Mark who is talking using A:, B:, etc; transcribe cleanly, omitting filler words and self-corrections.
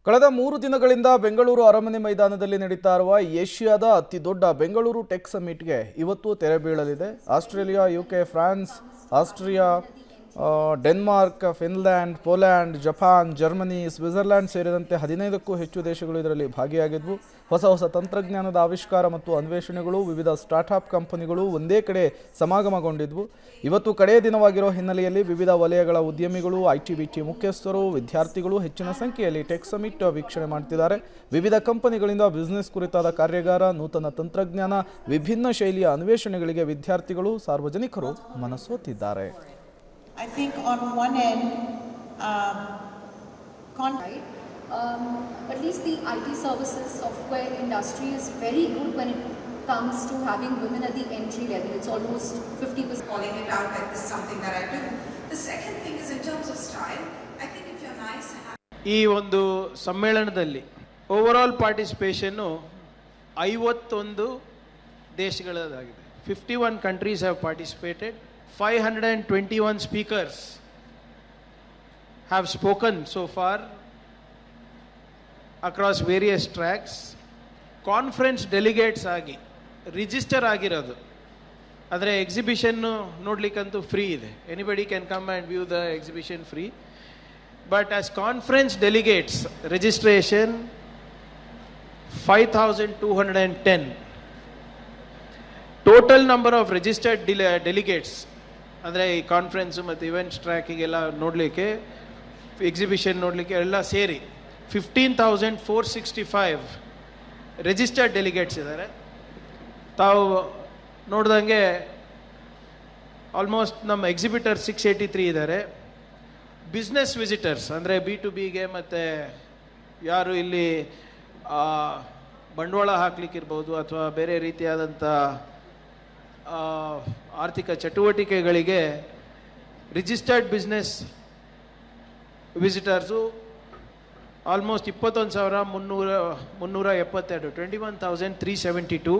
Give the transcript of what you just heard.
A: ಕಳೆದ 3 ದಿನಗಳಿಂದ ಬೆಂಗಳೂರು ಅರಮನೆ ಮೈದಾನದಲ್ಲಿ ನಡೀತಾ ಇರುವ ಏಷ್ಯಾದ ಅತಿ ದೊಡ್ಡ ಬೆಂಗಳೂರು ಟೆಕ್ ಸಮಿಟ್ಗೆ ಇವತ್ತು ತೆರೆ ಬೀಳಲಿದೆ. Australia, UK, France, Austria, Denmark, Finland, Poland, Japan, Germany, Switzerland ಸೇರಿದಂತೆ 15ಕ್ಕೂ ಹೆಚ್ಚು ದೇಶಗಳು ಇದರಲ್ಲಿ ಭಾಗಿಯಾಗಿದ್ವು. ಹೊಸ ತಂತ್ರಜ್ಞಾನದ ಆವಿಷ್ಕಾರ ಮತ್ತು ಅನ್ವೇಷಣೆಗಳು, ವಿವಿಧ ಸ್ಟಾರ್ಟ್ಅಪ್ ಕಂಪನಿಗಳು ಒಂದೇ ಕಡೆ ಸಮಾಗಮಗೊಂಡಿದ್ವು. ಇವತ್ತು ಕಡೆಯ ದಿನವಾಗಿರೋ ಹಿನ್ನೆಲೆಯಲ್ಲಿ ವಿವಿಧ ವಲಯಗಳ ಉದ್ಯಮಿಗಳು, ಐಟಿ-ಬಿಟಿ ಮುಖ್ಯಸ್ಥರು, ವಿದ್ಯಾರ್ಥಿಗಳು ಹೆಚ್ಚಿನ ಸಂಖ್ಯೆಯಲ್ಲಿ ಟೆಕ್ ಸಮಿಟ್ ವೀಕ್ಷಣೆ ಮಾಡ್ತಿದ್ದಾರೆ. ವಿವಿಧ ಕಂಪನಿಗಳಿಂದ ಬಿಸಿನೆಸ್ ಕುರಿತಾದ ಕಾರ್ಯಾಗಾರ, ನೂತನ ತಂತ್ರಜ್ಞಾನ, ವಿಭಿನ್ನ ಶೈಲಿಯ ಅನ್ವೇಷಣೆಗಳಿಗೆ ವಿದ್ಯಾರ್ಥಿಗಳು, ಸಾರ್ವಜನಿಕರು ಮನಸೋತಿದ್ದಾರೆ.
B: I think on one end,
C: at least the IT services software industry is very good when it comes to having women at the entry level. It's almost 50%.
B: Calling it out like this is something that I do. The second thing is in terms of style. I think if you're nice and
D: ಈ ಒಂದು ಸಮ್ಮೇಳನದಲ್ಲಿ overall ಪಾರ್ಟಿಸಿಪೇಷನ್ನು 51 ದೇಶಗಳದಾಗಿದೆ. 51 countries have participated. 521 speakers have spoken so far across various tracks. Conference delegates ಆಗಿ register ಆಗಿರೋದು, ಆದರೆ ಎಕ್ಸಿಬಿಷನ್ನು ನೋಡ್ಲಿಕ್ಕಂತೂ free ಇದೆ. Anybody can come and view the exhibition free. But as conference delegates registration 5210. Total number of registered delegates ಅಂದರೆ ಈ conference ಮತ್ತು events ಟ್ರ್ಯಾಕಿಗೆಲ್ಲ ನೋಡಲಿಕ್ಕೆ, exhibition ನೋಡಲಿಕ್ಕೆ ಎಲ್ಲ ಸೇರಿ 15,465 ರಿಜಿಸ್ಟರ್ಡ್ ಡೆಲಿಗೇಟ್ಸ್ ಇದ್ದಾರೆ. ತಾವು ನೋಡ್ದಂಗೆ ಆಲ್ಮೋಸ್ಟ್ ನಮ್ಮ ಎಕ್ಸಿಬಿಟರ್ 683 ಇದ್ದಾರೆ. ಬಿಸ್ನೆಸ್ ವಿಸಿಟರ್ಸ್ ಅಂದರೆ B2Bಗೆ ಮತ್ತು ಯಾರು ಇಲ್ಲಿ ಬಂಡವಾಳ ಹಾಕ್ಲಿಕ್ಕಿರ್ಬೋದು ಅಥವಾ ಬೇರೆ ರೀತಿಯಾದಂಥ ಆರ್ಥಿಕ ಚಟುವಟಿಕೆಗಳಿಗೆ ರಿಜಿಸ್ಟರ್ಡ್ ಬಿಸ್ನೆಸ್ ವಿಸಿಟರ್ಸು ಆಲ್ಮೋಸ್ಟ್ 21,372, 21,372.